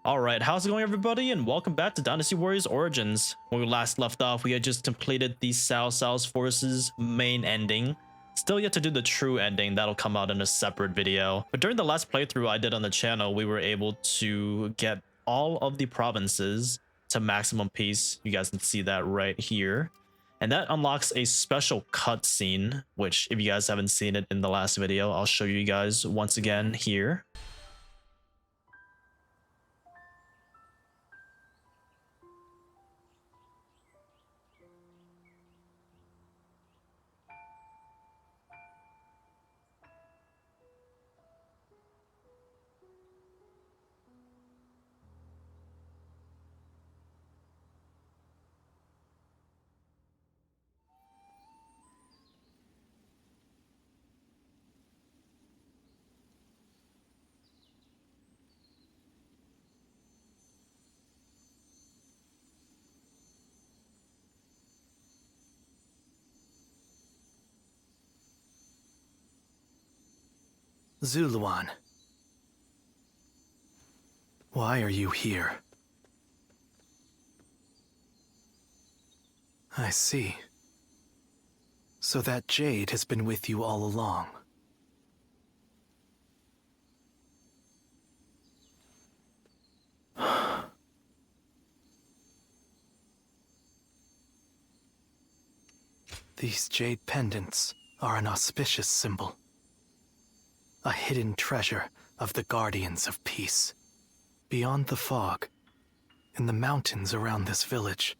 Alright, how's it going everybody, and welcome back to Dynasty Warriors Origins. When we last left off, we had just completed the Cao Cao's Forces main ending. Still yet to do the true ending, that'll come out in a separate video. But during the last playthrough I did on the channel, we were able to get all of the provinces to maximum peace. You guys can see that right here. And that unlocks a special cutscene, which if you guys haven't seen it in the last video, I'll show you guys once again here. Zuluan. Why are you here? I see. So that Jade has been with you all along. These jade pendants are an auspicious symbol. A hidden treasure of the Guardians of Peace. Beyond the fog, in the mountains around this village,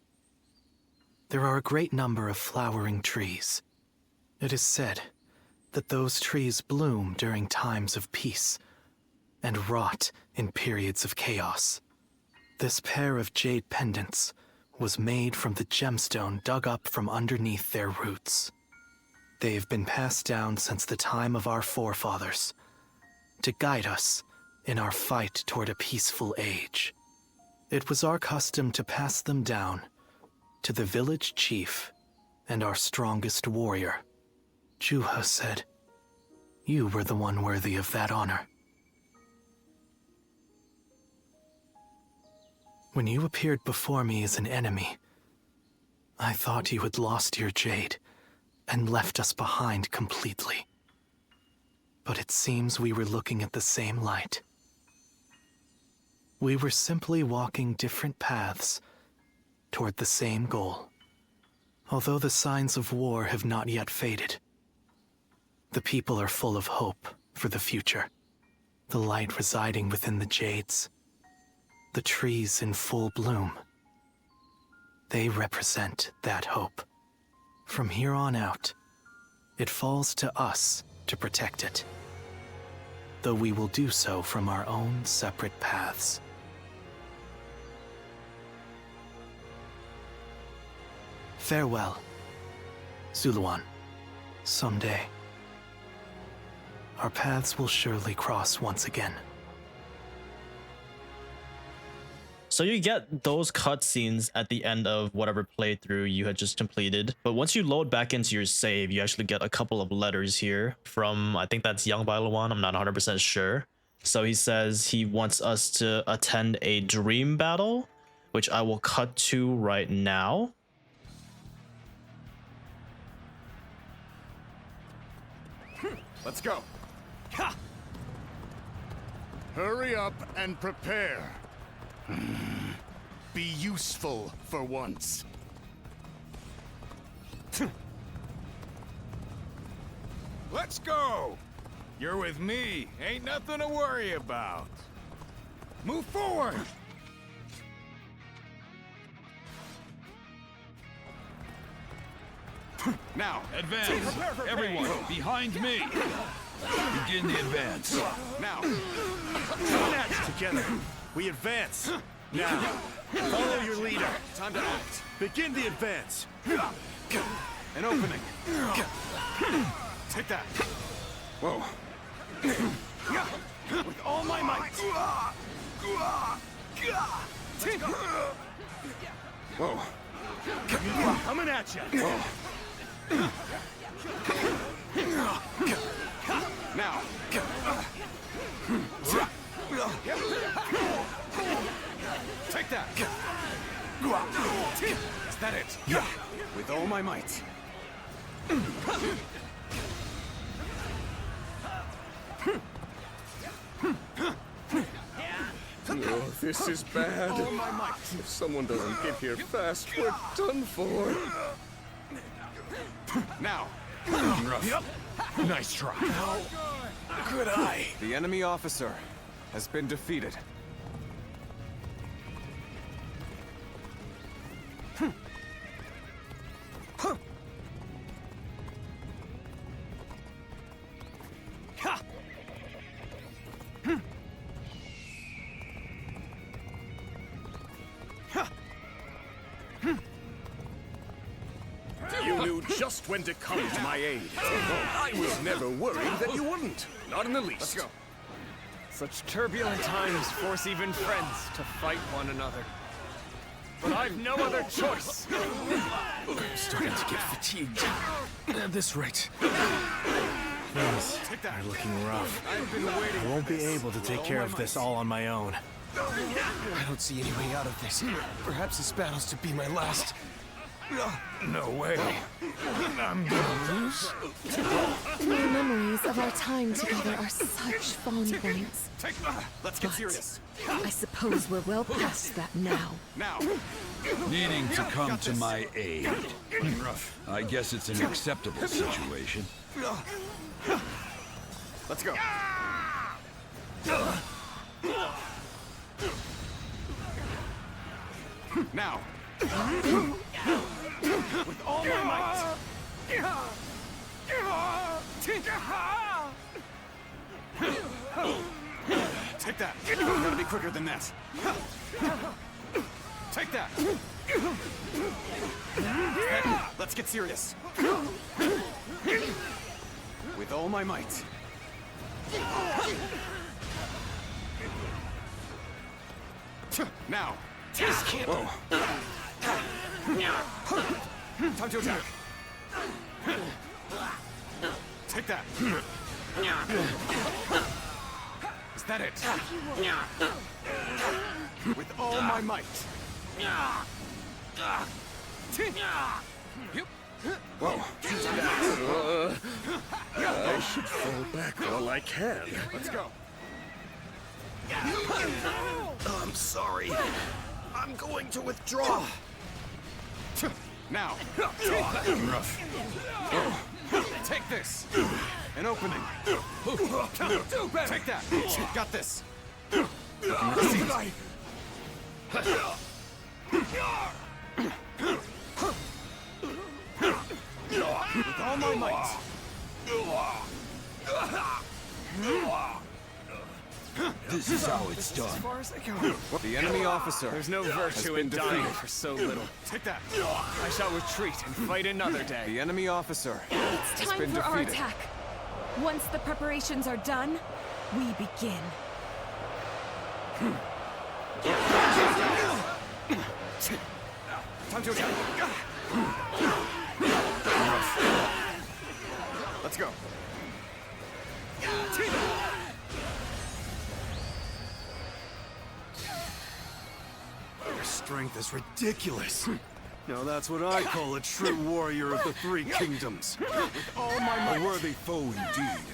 there are a great number of flowering trees. It is said that those trees bloom during times of peace and rot in periods of chaos. This pair of jade pendants was made from the gemstone dug up from underneath their roots. They have been passed down since the time of our forefathers to guide us in our fight toward a peaceful age. It was our custom to pass them down to the village chief and our strongest warrior. Juha said, you were the one worthy of that honor. When you appeared before me as an enemy, I thought you had lost your jade and left us behind completely. But it seems we were looking at the same light. We were simply walking different paths toward the same goal. Although the signs of war have not yet faded, the people are full of hope for the future. The light residing within the jades, the trees in full bloom, they represent that hope. From here on out, it falls to us to protect it, though we will do so from our own separate paths. Farewell, Zuluan. Someday, our paths will surely cross once again. So you get those cutscenes at the end of whatever playthrough you had just completed. But once you load back into your save, you actually get a couple of letters here from, I think that's Young Bailawan, I'm not 100% sure. So he says he wants us to attend a dream battle, which I will cut to right now. Let's go. Ha! Hurry up and prepare. Be useful for once. Let's go! You're with me. Ain't nothing to worry about. Move forward! Now, Advance! prepare. Everyone, behind me! Begin the advance. Now, together. We advance. Now, follow your leader. Time to act. Begin the advance. An opening. Take that. Whoa. With all my might. Whoa. Coming at you. Whoa. Now. Is that it? Yeah. With all my might. Oh, this is bad. All my might. If someone doesn't get here fast, we're done for. Now. Nice try. Good eye. The enemy officer has been defeated. You knew just when to come to my aid. I was never worried that you wouldn't. Not in the least. Let's go. Such turbulent times force even friends to fight one another. But I've no other choice. I'm starting to get fatigued. At this rate. Things are looking rough. I won't be able to take care of this all on my own. I don't see any way out of this. Perhaps this battle's to be my last. No way. I'm gonna lose. My memories of our time together are such fond ones. Let's get serious. I suppose we're well past that now. Now. Needing to come to my aid. I guess it's an acceptable situation. Let's go. Now. With all my might. Take that. Gotta be quicker than that. Take that. Let's get serious. With all my might. Now. Whoa. Time to attack. Take that. Is that it? With all my might. Whoa. I should fall back while I can. Let's go. I'm sorry. I'm going to withdraw. Now. Rough. Take this. An opening. Take that. Got this. With all my might. This is how it's done. As far as I go. The enemy officer. There's no virtue in been dying defeated. for so little. Take that. I shall retreat and fight another day. The enemy officer It's has time been for our defeated. attack. Once the preparations are done, we begin. Time to attack. Let's go. Your strength is ridiculous. Now that's what I call a true warrior of the Three Kingdoms. All my might. A worthy foe indeed.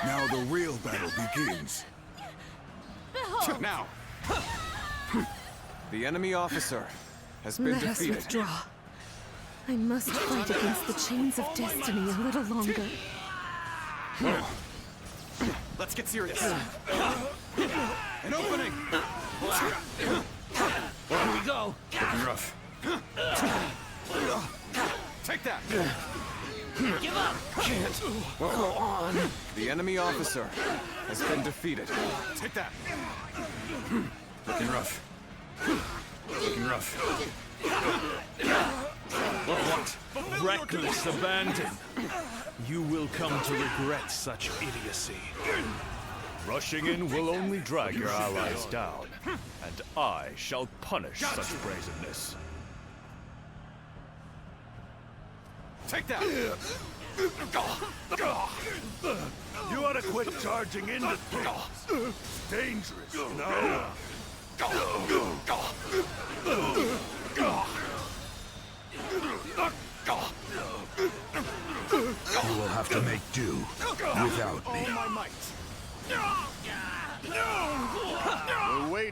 Now the real battle begins. Now. The enemy officer has been Let us defeated. withdraw. I must fight against the chains of destiny a little longer. Let's get serious. An opening. Here we go. Looking rough. Take that. Give up. Can't go on. The enemy officer has been defeated. Take that. Looking rough. Looking rough. What? Reckless abandon. You will come to regret such idiocy. Rushing in will only drag your allies down, and I shall punish such brazenness. Take that. You ought to quit charging into things. It's dangerous, you know?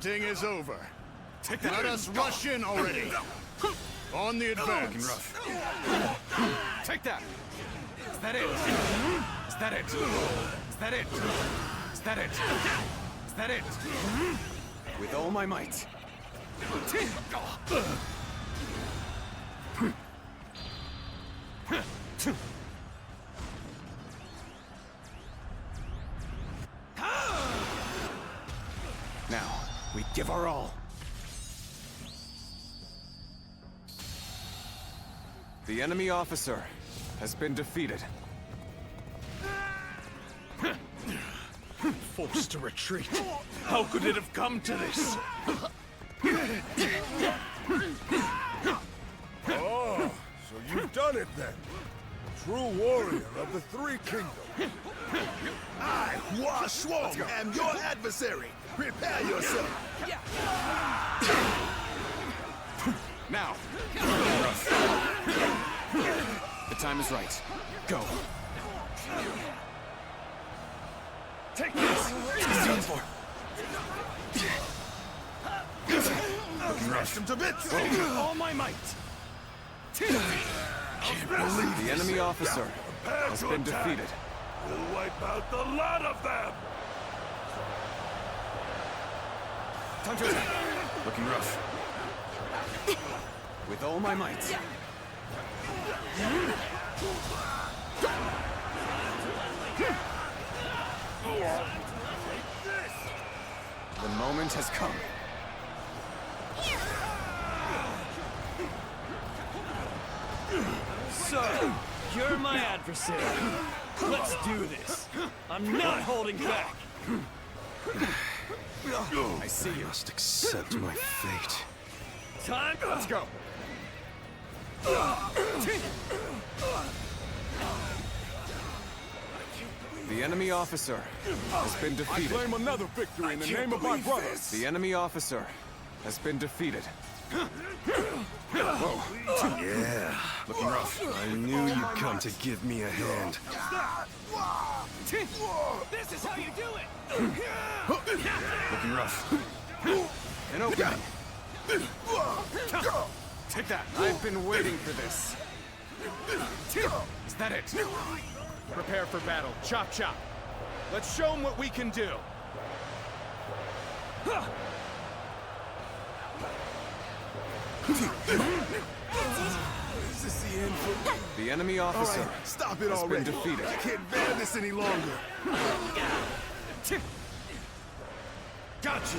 waiting is over. Let us rush in already. On the advance. Take that! Is that it? Is that it? Is that it? Is that it? Is that it? With all my might. Now, we give our all. The enemy officer has been defeated. Forced to retreat. How could it have come to this? Oh, so you've done it then. True warrior of the Three Kingdoms. I, Huanglong, am your adversary. Prepare yourself. Now! The time is right. Go. Take this! Smash him to bits. All my might! The enemy officer has been defeated. We'll wipe out the lot of them! Time to attack. Looking rough. With all my might. The moment has come. So, you're my adversary. Let's do this. I'm not holding back. I see you. Must accept my fate. Time. Let's go. The enemy officer has been defeated. Claim another victory in the name of my brothers. The enemy officer has been defeated. Whoa. Yeah. Looking rough. I knew you'd come to give me a hand. This is how you do it. Looking rough. An opening. Take that. I've been waiting for this. Is that it? Prepare for battle. Chop, chop. Let's show them what we can do. Is this the end for me? The enemy officer Stop it has already. been defeated. I can't bear this any longer. Gotcha.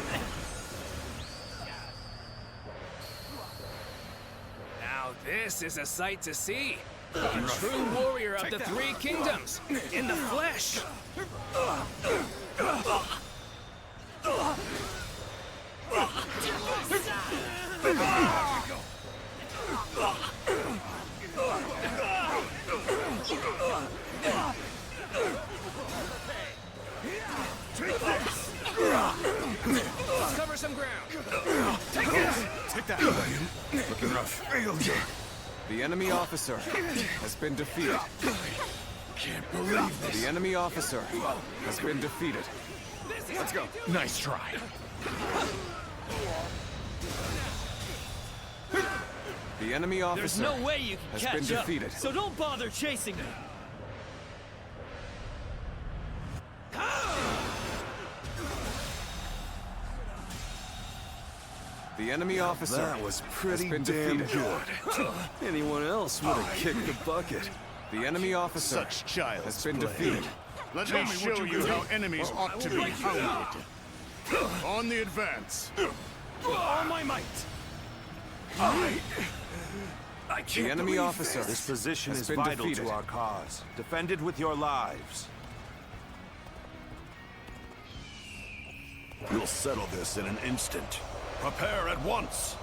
Now this is a sight to see. A true warrior of the Three Kingdoms, in the flesh. Let's cover some ground. Take this. Take that. Looking rough. Failure. The enemy officer has been defeated. Can't believe this. The enemy officer has been defeated. Let's go. Nice try. The enemy officer There's no way you can has catch been up, defeated. so don't bother chasing me. The enemy officer That was pretty has been damn defeated. good. Anyone else would have kicked the bucket. The enemy officer Such child's has been play. defeated. Let me show you how enemies ought to be hounded. On the advance. All my might. The enemy officer This position has is been vital defeated. to our cause. Defend it with your lives. We'll settle this in an instant. Prepare at once.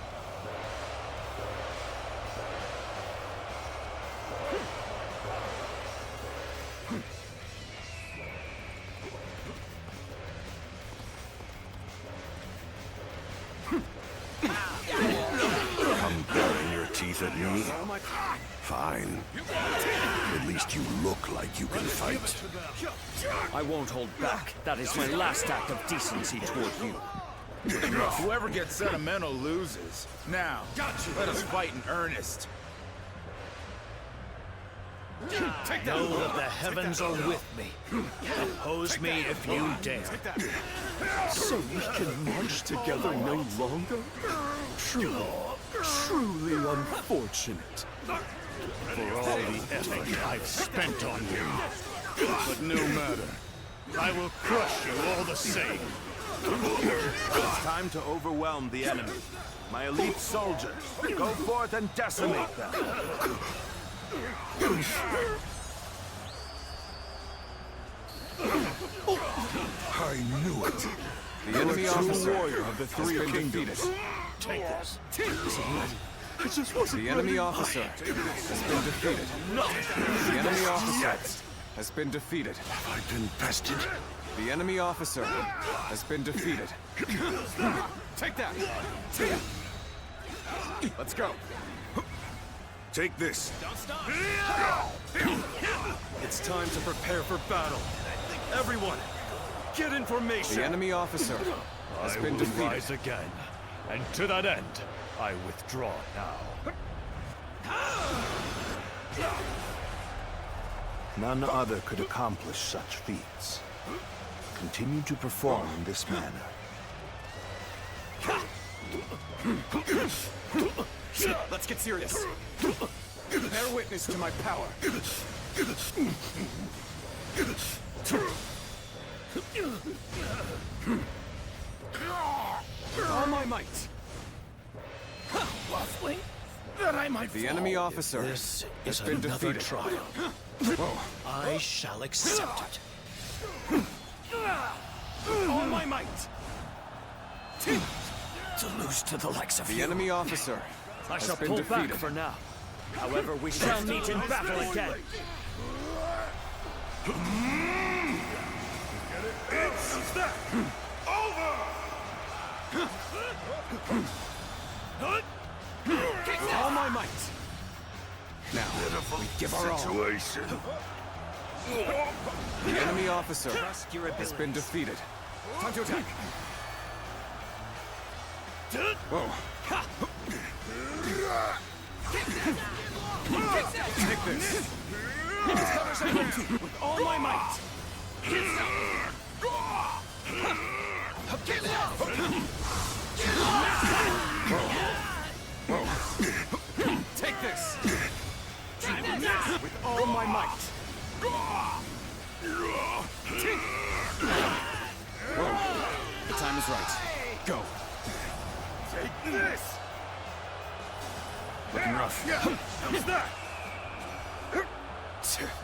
Come baring your teeth at me? Fine. At least you look like you can fight. I won't hold back. That is my last act of decency toward you. Whoever gets sentimental loses. Now, let us fight in earnest. Know that the heavens are with me. Oppose me if you dare. So we can march together no longer? Truly, truly unfortunate. For all the effort I've spent on you. But no matter. I will crush you all the same. It's time to overwhelm the enemy. My elite soldiers, go forth and decimate them. I knew it. The enemy officer warrior of the three has been kingdoms. defeated. Take this. The enemy officer has been defeated. The enemy officer has been defeated. Have I been bested? The enemy officer has been defeated. Take that! Let's go. Take this. It's time to prepare for battle. Everyone, get in formation. The enemy officer has I been will defeated. rise again. And to that end, I withdraw now. None other could accomplish such feats. Continue to perform in this manner. Let's get serious. Bear witness to my power. All my might. That I might The enemy officer This has is been another defeated. trial. I shall accept it. All my might. To lose to the likes of The you. enemy officer I has shall been pull defeated. back for now. However, we shall meet in battle again. All my might. Now, we give our all. Situation. The enemy officer has been defeated. Time to attack. Whoa. Take this. With all my might. Take this. With all my might. The time is right. Go. Take this. Looking rough. How's that?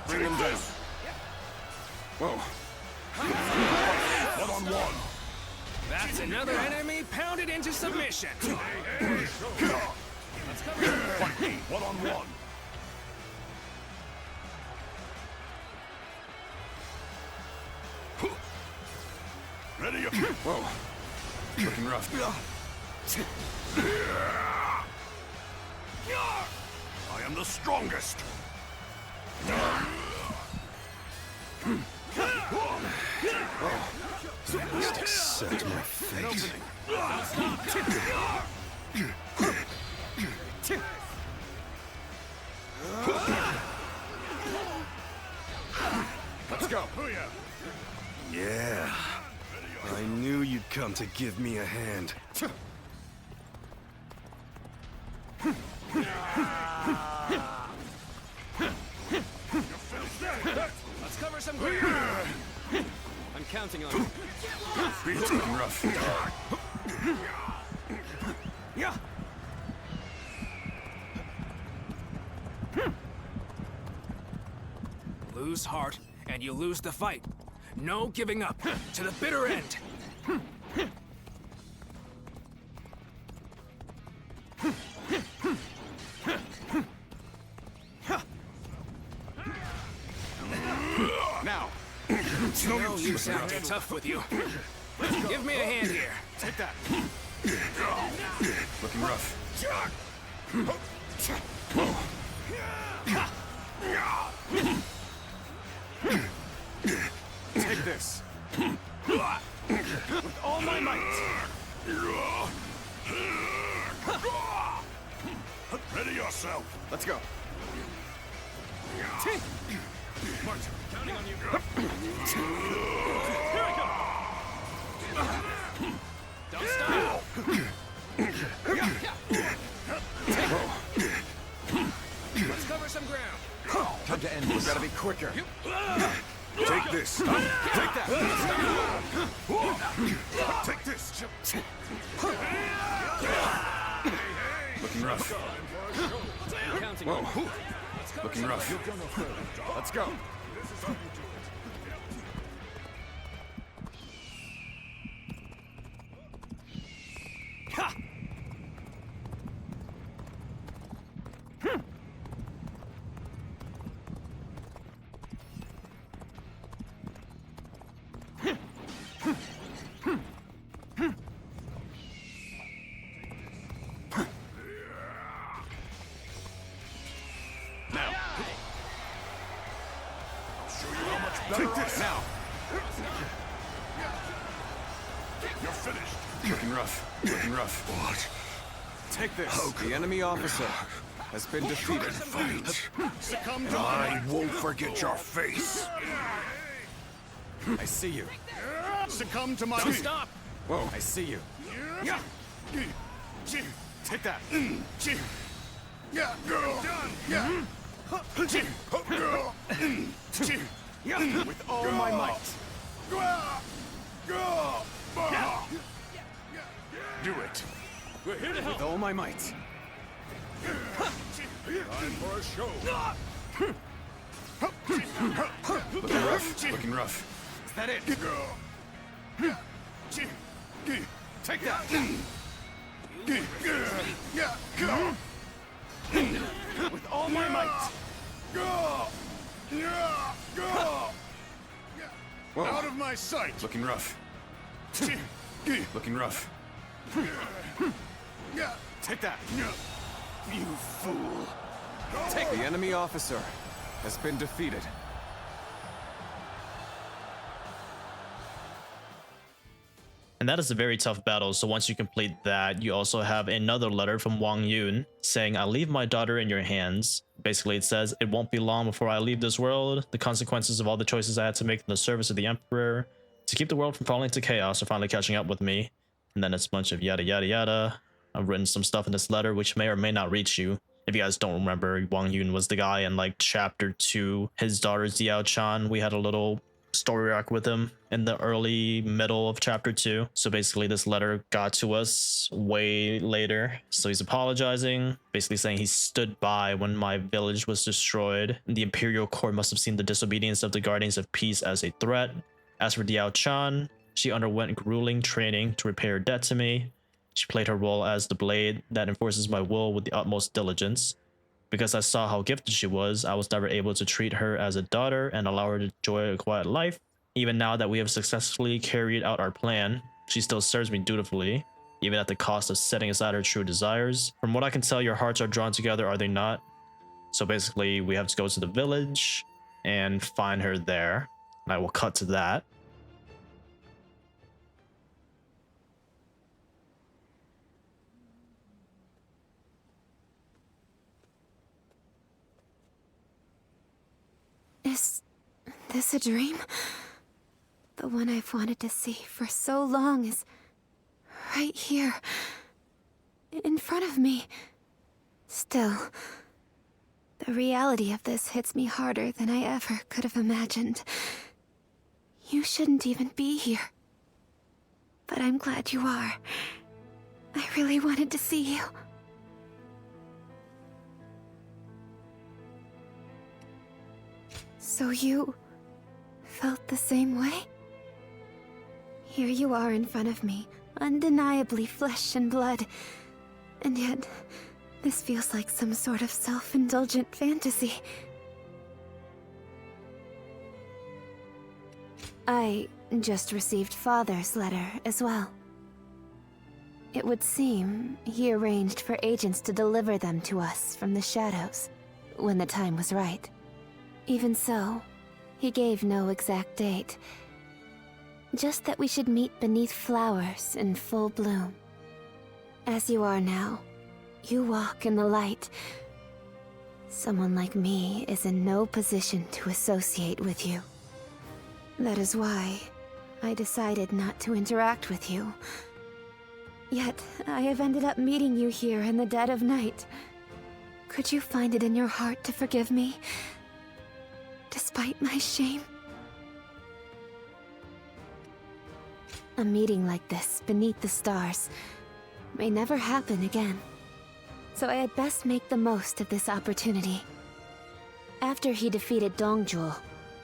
Bring him down. Whoa. One-on-one. That's another enemy pounded into submission. One-on-one. Ready up. Whoa. Looking rough. I am the strongest. I must accept my fate. Let's go. Yeah. I knew you'd come to give me a hand. Let's cover some ground. I'm counting on you. It's looking rough. Yeah. Lose heart, and you lose the fight. No giving up. To the bitter end. Now. No use acting tough with you. Give me a hand here. Take that. Looking rough. Take this. With all my might. yourself. Let's go. March, counting on you. Don't stop. Let's cover some ground. Time to end this. Gotta be quicker. Take this. Take that. Take this. Looking rough. Counting on you. Looking rough. Let's go. Take this. Now. You're finished. Looking rough. Looking rough. What? Take this. The enemy officer has been defeated. Fight. Succumb to I won't forget your face. I see you. Succumb to my... Don't stop. Whoa. I see you. Take that. Yeah, girl. Yeah. Girl. With all my might. Do it. We're here to help. With all my might. Time for a show. Looking rough. Looking rough. Is that it? Take that. Yeah, go. With all my might. Go. Yeah, go. Whoa. Out of my sight. Looking rough. Looking rough. Yeah. Take that. You fool. Take the enemy officer has been defeated. And that is a very tough battle, so once you complete that, you also have another letter from Wang Yun saying, I leave my daughter in your hands. Basically, it says, it won't be long before I leave this world. The consequences of all the choices I had to make in the service of the Emperor to keep the world from falling to chaos are finally catching up with me. And then it's a bunch of yada yada yada. I've written some stuff in this letter which may or may not reach you. If you guys don't remember, Wang Yun was the guy in like chapter 2. His daughter Diao Chan, we had a little story arc with him in the early middle of chapter 2. So basically this letter got to us way later. So he's apologizing, basically saying he stood by when my village was destroyed. The Imperial Court must have seen the disobedience of the Guardians of Peace as a threat. As for Diao Chan, she underwent grueling training to repay her debt to me. She played her role as the blade that enforces my will with the utmost diligence. Because I saw how gifted she was, I was never able to treat her as a daughter and allow her to enjoy a quiet life. Even now that we have successfully carried out our plan, she still serves me dutifully, even at the cost of setting aside her true desires. From what I can tell, your hearts are drawn together, are they not? So basically, we have to go to the village and find her there. And I will cut to that. Is this a dream? The one I've wanted to see for so long is right here, in front of me. Still, the reality of this hits me harder than I ever could have imagined. You shouldn't even be here. But I'm glad you are. I really wanted to see you. So you felt the same way? Here you are in front of me, undeniably flesh and blood. And yet, this feels like some sort of self-indulgent fantasy. I just received Father's letter as well. It would seem he arranged for agents to deliver them to us from the shadows when the time was right. Even so, he gave no exact date. Just that we should meet beneath flowers in full bloom. As you are now, you walk in the light, Someone like me is in no position to associate with you. That is why I decided not to interact with you. Yet, I have ended up meeting you here in the dead of night. Could you find it in your heart to forgive me, despite my shame? A meeting like this, beneath the stars, may never happen again. So I had best make the most of this opportunity. After he defeated Dongjul,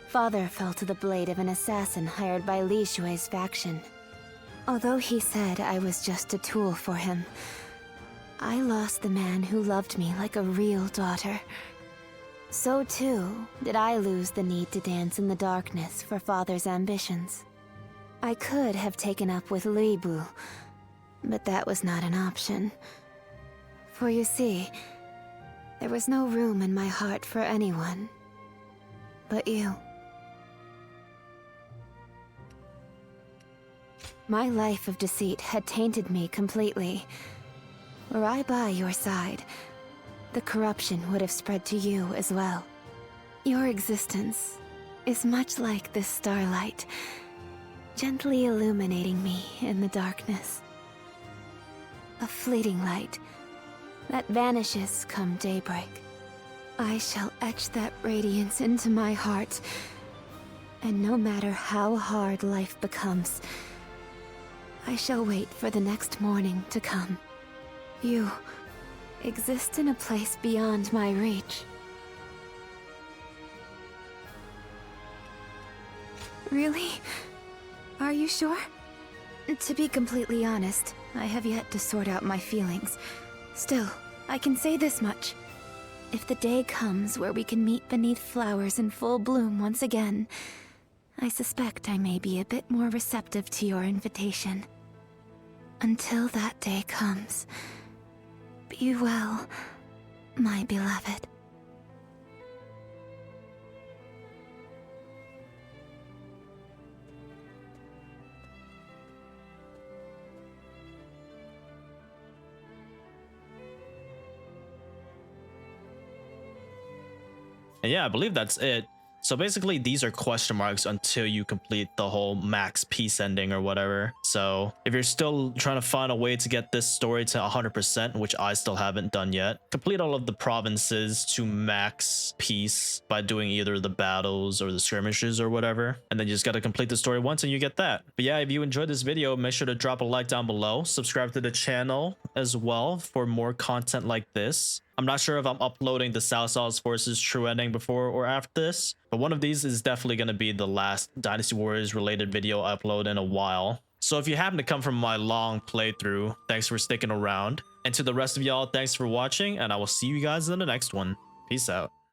Father fell to the blade of an assassin hired by Li Shui's faction. Although he said I was just a tool for him, I lost the man who loved me like a real daughter. So too did I lose the need to dance in the darkness for Father's ambitions. I could have taken up with Li Bu, but that was not an option. For you see, there was no room in my heart for anyone but you. My life of deceit had tainted me completely. Were I by your side, the corruption would have spread to you as well. Your existence is much like this starlight, gently illuminating me in the darkness. A fleeting light that vanishes come daybreak. I shall etch that radiance into my heart, and no matter how hard life becomes, I shall wait for the next morning to come. You exist in a place beyond my reach. Really? Are you sure? To be completely honest, I have yet to sort out my feelings. Still, I can say this much. If the day comes where we can meet beneath flowers in full bloom once again, I suspect I may be a bit more receptive to your invitation. Until that day comes, be well, my beloved. And yeah, I believe that's it. So basically, these are question marks until you complete the whole max peace ending or whatever. So if you're still trying to find a way to get this story to 100%, which I still haven't done yet, complete all of the provinces to max peace by doing either the battles or the skirmishes or whatever. And then you just got to complete the story once and you get that. But yeah, if you enjoyed this video, make sure to drop a like down below. Subscribe to the channel as well for more content like this. I'm not sure if I'm uploading the Cao Cao's Forces true ending before or after this, but one of these is definitely going to be the last Dynasty Warriors related video I upload in a while. So if you happen to come from my long playthrough, thanks for sticking around. And to the rest of y'all, thanks for watching, and I will see you guys in the next one. Peace out.